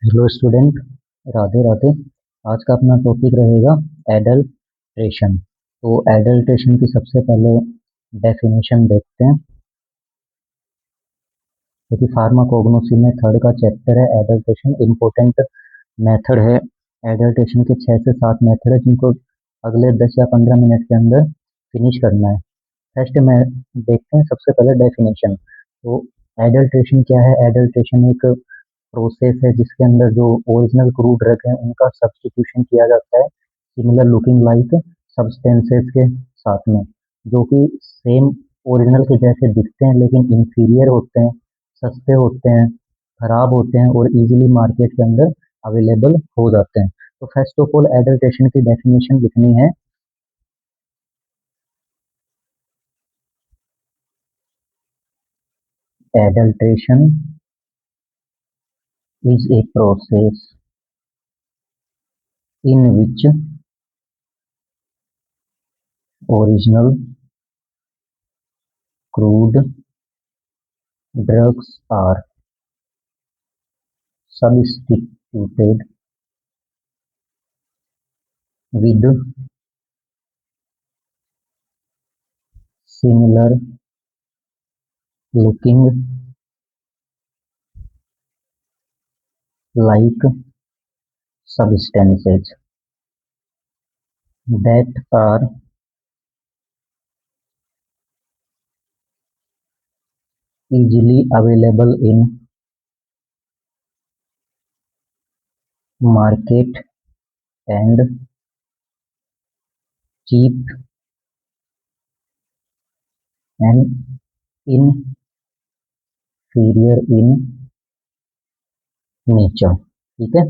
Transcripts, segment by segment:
Hello student, Radhe Radhe. आज का अपना टॉपिक रहेगा एडल्ट्रेशन। तो एडल्ट्रेशन की सबसे पहले डेफिनेशन देखते हैं। क्योंकि फार्माकोग्नोसी में थर्ड का चैप्टर है एडल्ट्रेशन। इम्पोर्टेंट मेथड है। एडल्ट्रेशन के 6 से 7 मेथड है जिनको अगले 10 या 15 मिनट के अंदर फिनिश करना है। फर्स्ट में देखते हैं सबसे पहले डेफिनेशन। तो एडल्ट्रेशन क्या है? एडल्ट्रेशन एक प्रोसेस है जिसके अंदर जो ओरिजिनल क्रूड ड्रग है उनका सब्स्टिट्यूशन किया जाता है सिमिलर लुकिंग लाइक सब्सटेंसेस के साथ में, जो कि सेम ओरिजिनल के जैसे दिखते हैं लेकिन इंफीरियर होते हैं, सस्ते होते हैं, खराब होते हैं और इजीली मार्केट के अंदर अवेलेबल हो जाते हैं। तो फर्स्ट ऑफ ऑल एडल्ट्रेशन की डेफिनेशन लिखनी है। Adulteration is a process in which original crude drugs are substituted with similar looking like substances that are easily available in market and cheap and inferior in nature। ठीक है।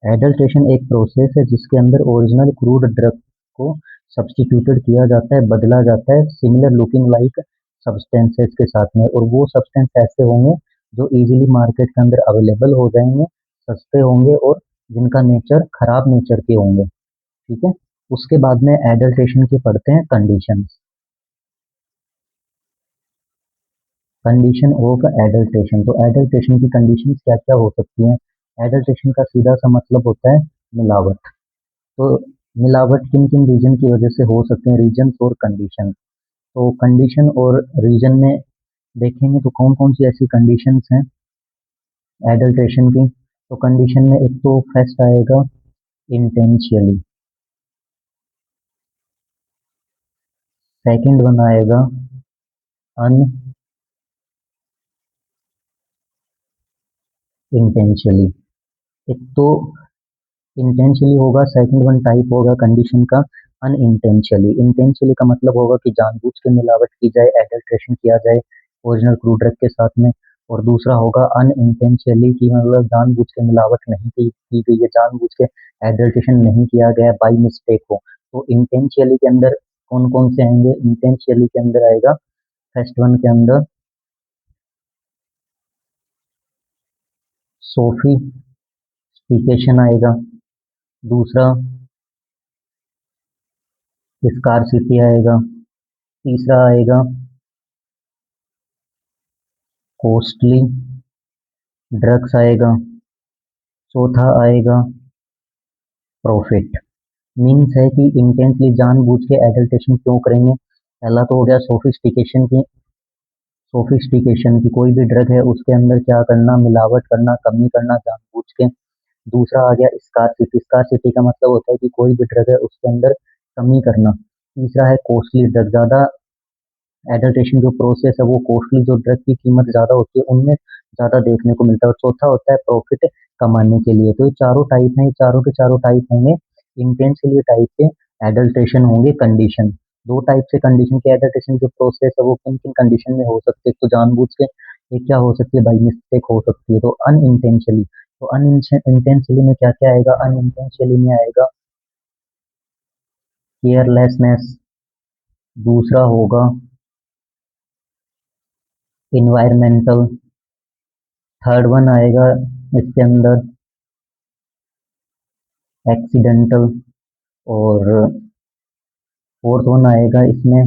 Adulteration एक process है जिसके अंदर original crude drug को substituted किया जाता है, बदला जाता है सिमिलर लुकिंग लाइक सब्सटेंसेस के साथ में, और वो सब्सटेंस ऐसे होंगे जो इजीली मार्केट के अंदर अवेलेबल हो जाएंगे, सस्ते होंगे और जिनका नेचर खराब नेचर के होंगे। ठीक है। उसके बाद में एडल्ट्रेशन के पढ़ते हैं कंडीशंस। Condition of adulteration. तो एडल्ट्रेशन की कंडीशंस क्या क्या हो सकती हैं? एडल्ट्रेशन का सीधा सा मतलब होता है मिलावट। तो मिलावट किन किन रीजन की वजह से हो सकते हैं? रीजन और कंडीशन। तो कंडीशन और रीजन में देखेंगे तो कौन कौन सी ऐसी कंडीशंस हैं एडल्ट्रेशन की। तो कंडीशन में एक तो फर्स्ट आएगा इंटेंशियली, सेकंड वन आएगा अनइंटेंशियली। एक तो इंटेंशनली होगा, सेकंड वन टाइप होगा कंडीशन का अनइंटेंशनली। इंटेंशनली का मतलब होगा कि जानबूझ के मिलावट की जाए, एडल्ट्रेशन किया जाए ओरिजिनल क्रूड ड्रग के साथ में। और दूसरा होगा अनइंटेंशनली की मतलब जानबूझ के मिलावट नहीं की गई है, जानबूझ के एडल्ट्रेशन नहीं किया गया, बाई मिस्टेक हो। तो इंटेंशनली के अंदर कौन कौन से आएंगे? इंटेंशनली के अंदर आएगा फर्स्ट वन के अंदर सोफिस्टिकेशन आएगा, दूसरा स्कारसिटी आएगा, तीसरा आएगा कॉस्टली ड्रग्स आएगा, चौथा आएगा प्रॉफिट। मीन्स है कि इंटेंसली जानबूझ के एडल्ट्रेशन क्यों करेंगे? पहला तो हो गया सोफिस्टिकेशन की। सोफिस्टिकेशन की कोई भी ड्रग है उसके अंदर क्या करना? मिलावट करना, कमी करना जानबूझ के। दूसरा आ गया स्कारसिटी। स्कारसिटी का मतलब होता है कि कोई भी ड्रग है उसके अंदर कमी करना। तीसरा है कॉस्टली ड्रग। ज्यादा एडल्ट्रेशन जो प्रोसेस है वो कॉस्टली जो ड्रग की कीमत ज्यादा होती है उनमें ज्यादा देखने को मिलता है। और चौथा होता है प्रॉफिट कमाने के लिए। तो ये चारों टाइप हैं, ये चारों के चारों टाइप होंगे इंटेंसली टाइप के एडल्ट्रेशन होंगे। कंडीशन दो टाइप से कंडीशन के एडल्ट्रेशन जो प्रोसेस है वो किन किन कंडीशन में हो सकते हैं? तो जानबूझ के ये क्या हो सकती है? बाई मिस्टेक हो सकती है। तो अनइंटेंशनली, तो अनइंटेंशनली में क्या क्या आएगा? अनइंटेंशनली में आएगा केयरलेसनेस, दूसरा होगा इन्वायरमेंटल, थर्ड वन आएगा इसके अंदर एक्सीडेंटल, और फोर्थ वन आएगा इसमें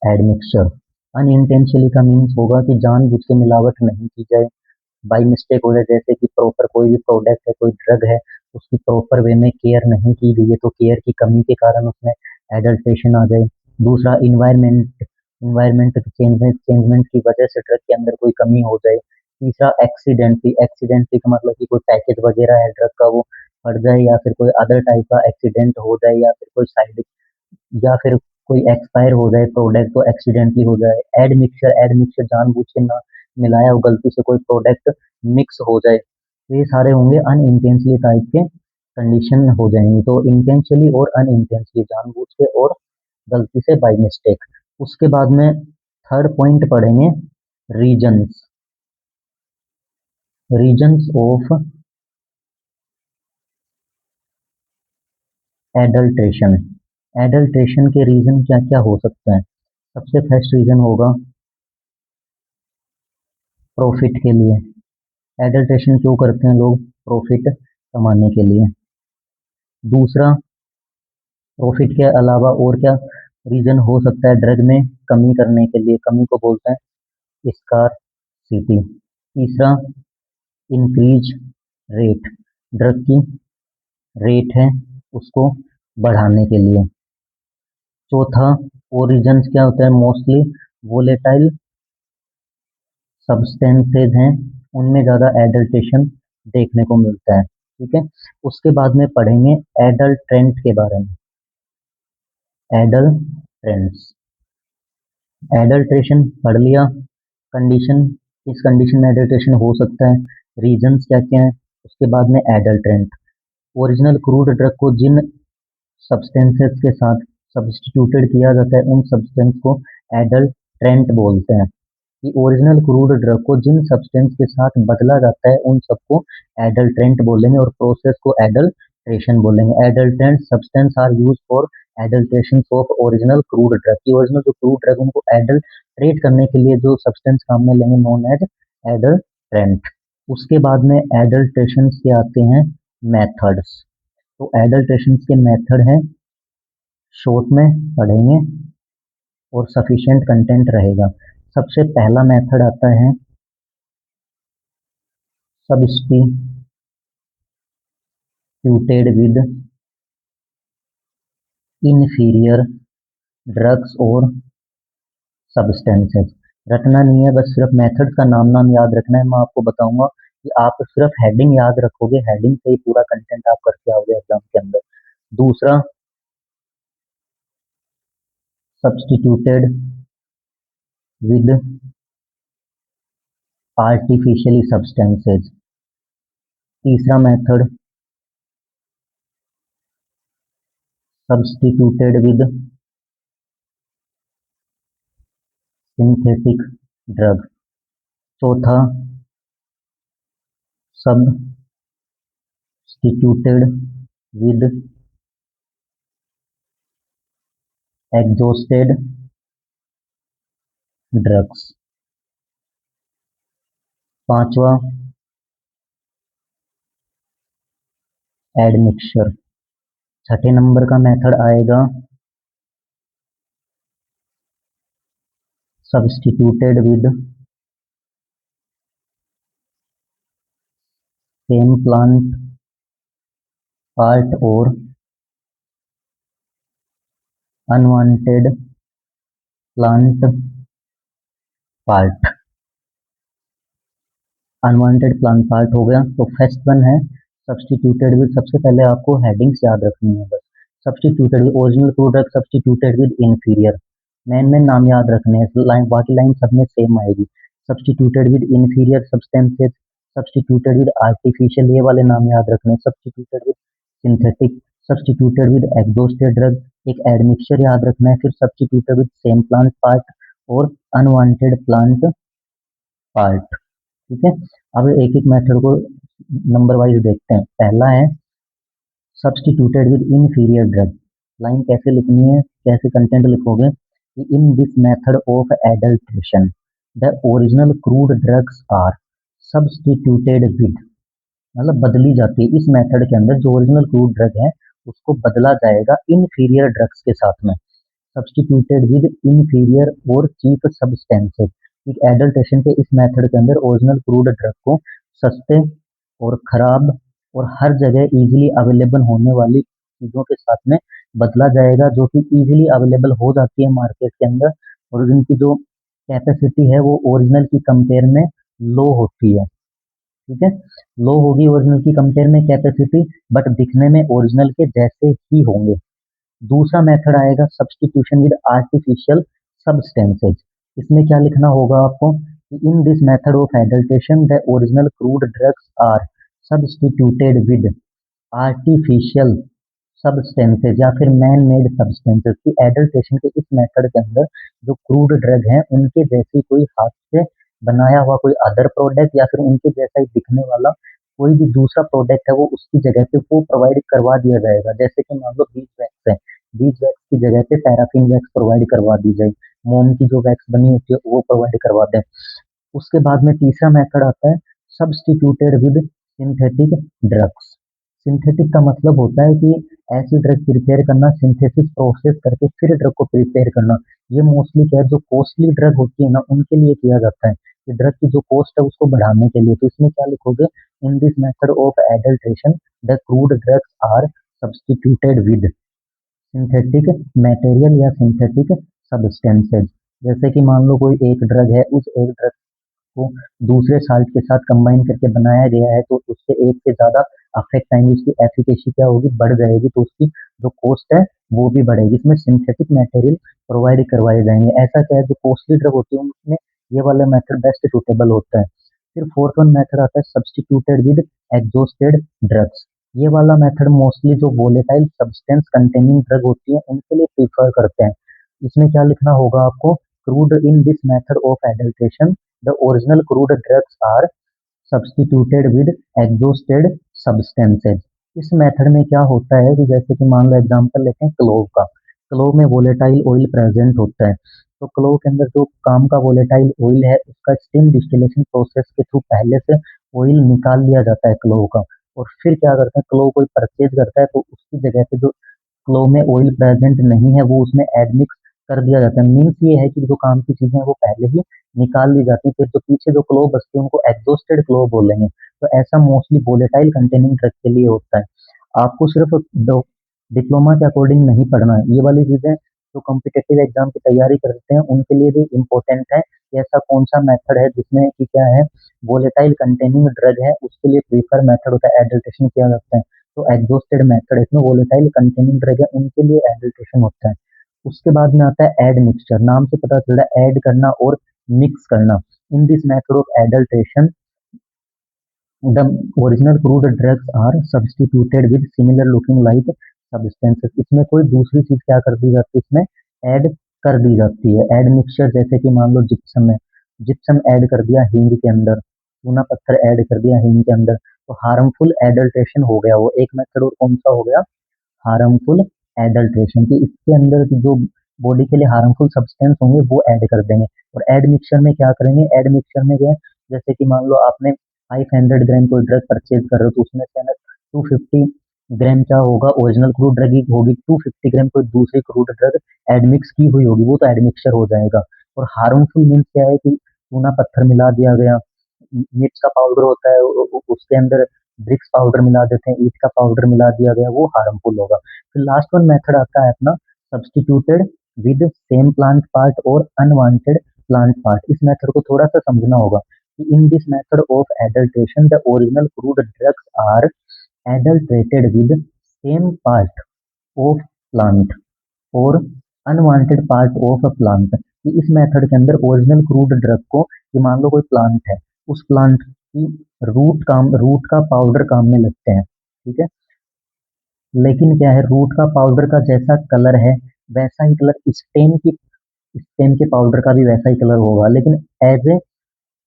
एडमिक्सचर। अनइंटेंशनली का मीन्स होगा कि जानबूझ के मिलावट नहीं की जाए, बाई मिस्टेक हो जाए, जैसे कि प्रॉपर कोई भी प्रोडक्ट है, कोई ड्रग है, उसकी प्रॉपर वे में केयर नहीं की गई है, तो केयर की कमी के कारण उसमें एडल्ट्रेशन आ जाए। दूसरा, इन्वायरमेंट चेंजमेंट की वजह से ड्रग के अंदर कोई कमी हो जाए। तीसरा, एक्सीडेंटली का मतलब कि कोई पैकेज वगैरह है ड्रग का वो फट जाए, या फिर कोई अदर टाइप का एक्सीडेंट हो जाए, या फिर कोई साइड, या फिर कोई एक्सपायर हो जाए प्रोडक्ट तो एक्सीडेंटली हो जाए। एडमिक्सचर जानबूझ के ना मिलाया हो, गलती से कोई प्रोडक्ट मिक्स हो जाए, तो ये सारे होंगे अनइंटेंशनली टाइप के कंडीशन हो जाएंगे। तो इंटेंशनली और अनइंटेंशनली, जानबूझ के और गलती से, बाय मिस्टेक। उसके बाद में थर्ड पॉइंट पढ़ेंगे, reasons reasons of adulteration. Adulteration के रीजन क्या क्या हो सकते हैं? सबसे फर्स्ट रीजन होगा प्रॉफिट के लिए। एडल्ट्रेशन क्यों करते हैं लोग? प्रॉफिट कमाने के लिए। दूसरा, प्रॉफिट के अलावा और क्या रीजन हो सकता है? ड्रग में कमी करने के लिए, कमी को बोलते हैं स्कारसिटी। तीसरा, इंक्रीज रेट, ड्रग की रेट है उसको बढ़ाने के लिए। चौथा, और रीजन्स क्या होता है? मोस्टली वोलेटाइल सब्सटेंसेज हैं, उनमें ज़्यादा एडल्ट्रेशन देखने को मिलता है। ठीक है, उसके बाद में पढ़ेंगे एडल्ट्रेंट के बारे में। एडल्ट्रेंट्स, एडल्ट्रेशन पढ़ लिया, कंडीशन, इस कंडीशन में एडल्ट्रेशन हो सकता है, रीजंस क्या क्या है, उसके बाद में एडल्ट्रेंट। ओरिजिनल क्रूड ड्रग को जिन सब्सटेंसेस के साथ सब्स्टिट्यूटेड किया जाता है, उन सब्सटेंस को एडल्ट्रेंट बोलते हैं। कि ओरिजिनल क्रूड ड्रग को जिन सब्सटेंस के साथ बदला जाता है, उन सबको एडल्ट्रेंट बोलेंगे, और प्रोसेस को एडल्ट्रेशन बोलेंगे। Adulterant substance are use for adulteration of original crude drug, की ओरिजिनल जो क्रूड ड्रग उनको एडल्ट्रेट करने के लिए जो सब्सटेंस काम में लेंगे, नोन एज एडल्ट्रेंट। उसके बाद में एडल्ट्रेशन के आते हैं मेथड्स। तो एडल्ट्रेशन के मेथड हैं, शॉर्ट में पढ़ेंगे और सफिशिएंट कंटेंट रहेगा। सबसे पहला मेथड आता है सब्स्टिट्यूटेड विद इन्फीरियर ड्रग्स और सब्सटेंसेस। रटना नहीं है, बस सिर्फ मेथड का नाम नाम याद रखना है। मैं आपको बताऊंगा कि आप सिर्फ हेडिंग याद रखोगे, हेडिंग से ही पूरा कंटेंट आप करके आओगे एग्जाम के अंदर। दूसरा, सब्स्टिट्यूटेड विद आर्टिफिशियली सब्सटेंसेज। तीसरा method, substituted with synthetic drug. चौथा, सब्स्टिट्यूटेड विद एग्जॉस्टेड ड्रग्स। पांचवा, एडमिक्सचर। छठे नंबर का मेथड आएगा substituted with same plant part और unwanted plant part. Unwanted plant part हो गया। तो फर्स्ट वन है सब्स्टिट्यूटेड विद, सबसे पहले आपको हेडिंग्स याद रखनी है बस। Substituted with original product, substituted with inferior, main main नाम याद रखने हैं, लाइन बाकी लाइन सब में सेम आएगी। Substituted with inferior substances, substituted with artificial, ये वाले नाम याद रखने हैं। Substituted with synthetic, substituted with exhausted drug, एक एडमिक्सचर याद रखना है। फिर substituted with same plant part और अनवांटेड प्लांट पार्ट। ठीक है, अब एक एक मेथड को नंबर वाइज देखते हैं। पहला है substituted with inferior drug. Line कैसे लिखनी है, कैसे कंटेंट लिखोगे कि in this method of adulteration the original crude drugs are substituted with, मतलब बदली जाती है इस मेथड के अंदर, जो ओरिजिनल क्रूड ड्रग है उसको बदला जाएगा इनफीरियर ड्रग्स के साथ में। सब्स्टिट्यूटेड विद इनफीरियर और चीप सब्सटेंसेज, एक एडल्ट्रेशन के इस मेथड के अंदर ओरिजिनल क्रूड ड्रग को सस्ते और खराब और हर जगह इजीली अवेलेबल होने वाली चीज़ों के साथ में बदला जाएगा, जो कि इजीली अवेलेबल हो जाती है मार्केट के अंदर, और जिनकी जो कैपेसिटी है वो ओरिजिनल की कंपेयर में लो होती है। ठीक है, लो होगी ओरिजिनल की कंपेयर में कैपेसिटी, बट दिखने में ओरिजिनल के जैसे ही होंगे। दूसरा मेथड आएगा सब्स्टिट्यूशन विद आर्टिफिशियल सब्सटेंसेज। इसमें क्या लिखना होगा आपको कि in this method of adulteration the original crude drugs are substituted with artificial substances या फिर मैन मेड सब्सटेंसेज की एडल्ट्रेशन के इस मेथड के अंदर जो क्रूड ड्रग हैं उनके जैसी कोई हाथ से बनाया हुआ कोई अदर प्रोडक्ट या फिर उनके जैसा ही दिखने वाला कोई भी दूसरा प्रोडक्ट है वो उसकी जगह पे वो प्रोवाइड करवा दिया जाएगा। जैसे कि मान लो बीज वैक्स है, बीज वैक्स की जगह पे पैराफिन वैक्स प्रोवाइड करवा दी जाए, मोम की जो वैक्स बनी होती है वो प्रोवाइड करवा दें। उसके बाद में तीसरा मेथड आता है substituted with synthetic drugs. Synthetic का मतलब होता है कि ऐसी ड्रग प्रिपेयर करना, सिंथेसिस प्रोसेस करके फिर ड्रग को प्रिपेयर करना। ये मोस्टली क्या है, जो कॉस्टली ड्रग होती है ना उनके लिए किया जाता है, कि ड्रग की जो कॉस्ट है उसको बढ़ाने के लिए। तो इसमें क्या लिखोगे, in this method of adulteration the crude drugs are substituted with synthetic material या सिंथेटिक सब्सटेंसेज। जैसे कि मान लो कोई एक ड्रग है, उस एक ड्रग को दूसरे साल्ट के साथ कंबाइन करके बनाया गया है, तो उससे एक से ज़्यादा अफेक्ट आएंगे, उसकी एफिकेसी क्या होगी, बढ़ जाएगी, तो उसकी जो कॉस्ट है वो भी बढ़ेगी। इसमें सिंथेटिक मटेरियल प्रोवाइड करवाए जाएंगे। ऐसा क्या है, जो कॉस्टली ड्रग होती है उसमें ये वाला मेथड बेस्ट सूटेबल होता है। फिर फोर्थ वन मेथड आता है सब्स्टिट्यूटेड विद एग्जॉस्टेड ड्रग्स। ये वाला मेथड मोस्टली जो वोलेटाइल सब्सटेंस कंटेनिंग ड्रग होती है उनके लिए प्रीफर करते हैं। इसमें क्या लिखना होगा आपको, crude in this method of adulteration the original crude drugs are substituted with exhausted substances. इस मेथड में क्या होता है कि जैसे कि मान लो एग्जांपल लेते हैं क्लोव का। क्लोव में वोलेटाइल ऑयल प्रेजेंट होता है, तो क्लोव के अंदर जो काम का वोलेटाइल ऑयल है उसका स्टीम डिस्टिलेशन प्रोसेस के थ्रू पहले से ऑयल निकाल लिया जाता है क्लोव का, और फिर क्या करते हैं, क्लोव कोई परचेज करता है तो उसकी जगह पे जो क्लोव में ऑयल प्रेजेंट नहीं है वो उसमें एडमिक्स कर दिया जाता है। मीन्स ये है कि जो काम की चीजें हैं वो पहले ही निकाल ली जाती है, फिर जो पीछे जो क्लोव बचते हैं उनको एग्जॉस्टेड क्लोव बोलेंगे। तो ऐसा मोस्टली वोलेटाइल कंटेनिंग ड्रग के लिए होता है। आपको सिर्फ डिप्लोमा के अकॉर्डिंग नहीं पढ़ना है, ये वाली चीजें जो कॉम्पिटेटिव एग्जाम की तैयारी करते हैं उनके लिए भी इम्पोर्टेंट है कि ऐसा कौन सा मेथड है जिसमें कि क्या है, वोलेटाइल कंटेनिंग ड्रग है उसके लिए प्रीफर मेथड होता है, एडल्ट्रेशन किया जाता है। तो एग्जॉस्टेड मेथड, इसमें वोलेटाइल कंटेनिंग ड्रग है उनके लिए एडल्ट्रेशन होता है। उसके बाद में आता है एड मिक्सचर। नाम से पता चल रहा है ऐड करना और मिक्स करना। In this method of adulteration the original crude drugs are substituted with similar looking like substances. इसमें कोई दूसरी चीज क्या कर दी जाती है, इसमें ऐड कर दी जाती है। ऐड मिक्सचर जैसे कि मान लो जिप्सम है, जिप्सम ऐड कर दिया हींग के अंदर, चूना पत्थर ऐड कर दिया हींग के अंदर, तो हार्मफुल एडल्ट्रेशन हो गया वो एक मेथड। और कौन सा हो गया, हार्मफुल एडल्ट्रेशन, की इसके अंदर की जो बॉडी के लिए हार्मफुल सब्सटेंस होंगे वो ऐड कर देंगे। और ऐड मिक्सचर में क्या करेंगे, ऐड मिक्सचर में क्या है, जैसे कि मान लो आपने 500 ग्राम कोई ड्रग परचेज कर रहे हो, तो उसमें से ना 250 ग्राम क्या होगा, ओरिजिनल क्रूड ड्रग ही होगी, 250 ग्राम कोई दूसरी क्रूड ड्रग एडमिक्स की हुई होगी, वो तो एडमिक्सचर हो जाएगा। और हार्मफुल मीन्स क्या है कि चूना पत्थर मिला दिया गया, मिर्च का पाउडर होता है उसके अंदर ब्रिक्स पाउडर मिला देते हैं, ईट का पाउडर मिला दिया गया, वो हार्मफुल होगा। फिर लास्ट वन मेथड आता है अपना substituted with same plant part और अनवांटेड प्लांट पार्ट। इस मेथड को थोड़ा सा समझना होगा कि in this method of adulteration the original crude drugs are adulterated with same part of plant और unwanted part of a plant. इस मेथड के अंदर ओरिजिनल क्रूड ड्रग को, कि मान लो कोई प्लांट है, उस प्लांट की रूट का पाउडर काम में लगते हैं, ठीक है, लेकिन क्या है, रूट का पाउडर का जैसा कलर है वैसा ही कलर स्टेम के पाउडर का भी वैसा ही कलर होगा, लेकिन एज ए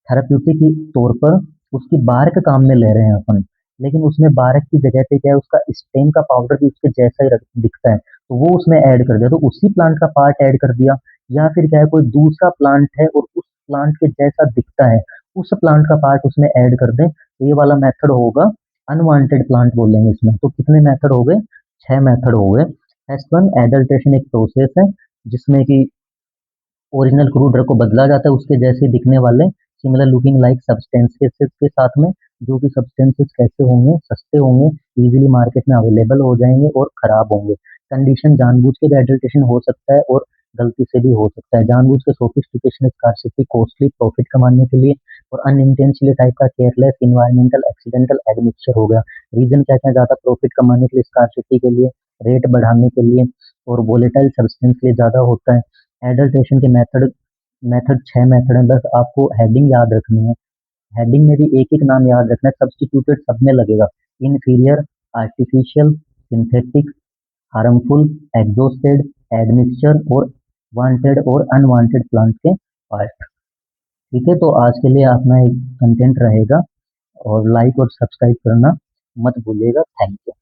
थेराप्यूटिक के तौर पर उसकी बार्क काम में ले रहे हैं अपन, लेकिन उसमें बार्क की जगह पे क्या है, उसका स्टेम का पाउडर भी उसके जैसा ही दिखता है, तो वो उसमें ऐड कर दिया, तो उसी प्लांट का पार्ट ऐड कर दिया। या फिर क्या है, कोई दूसरा प्लांट है और उस प्लांट के जैसा दिखता है, उस प्लांट का पार्ट उसमें ऐड कर दें, तो ये वाला मेथड होगा अनवांटेड प्लांट बोलेंगे इसमें। तो कितने मेथड हो गए, 6 मेथड हो गए। फर्स्ट वन एडल्ट्रेशन एक प्रोसेस है जिसमें कि ओरिजिनल क्रूड ड्रग को बदला जाता है उसके जैसे दिखने वाले सिमिलर लुकिंग लाइक सब्सटेंसेस के साथ में, जो कि सब्सटेंसेस कैसे होंगे, सस्ते होंगे, इजीली मार्केट में अवेलेबल हो जाएंगे और खराब होंगे। कंडीशन जानबूझ के भी एडल्ट्रेशन हो सकता है और गलती से भी हो सकता है। जानबूझ के सोफिस्टिकेशन, स्कार्सिटी, कॉस्टली, प्रॉफिट कमाने के लिए, और अनइंटेंशनली टाइप का केयरलेस, इन्वायरमेंटल, एक्सीडेंटल, एडमिक्सचर हो गया। रीजन क्या क्या, ज्यादा प्रॉफिट कमाने के लिए, स्कार्सिटी के लिए, रेट बढ़ाने के लिए, और वोलेटाइल सब्सटेंस के लिए ज्यादा होता है। एडल्ट्रेशन के मेथड मेथड 6 मेथड है, बस आपको हेडिंग याद रखनी है। हेडिंग में भी एक एक नाम याद रखना है, सब्सटीट्यूटेड सब में लगेगा। Inferior, artificial, synthetic, harmful, exhausted, admixture, और वांटेड और अनवांटेड प्लांट के पार्ट। ठीक है, तो आज के लिए अपना एक कंटेंट रहेगा, और लाइक और सब्सक्राइब करना मत भूलिएगा। Thank you.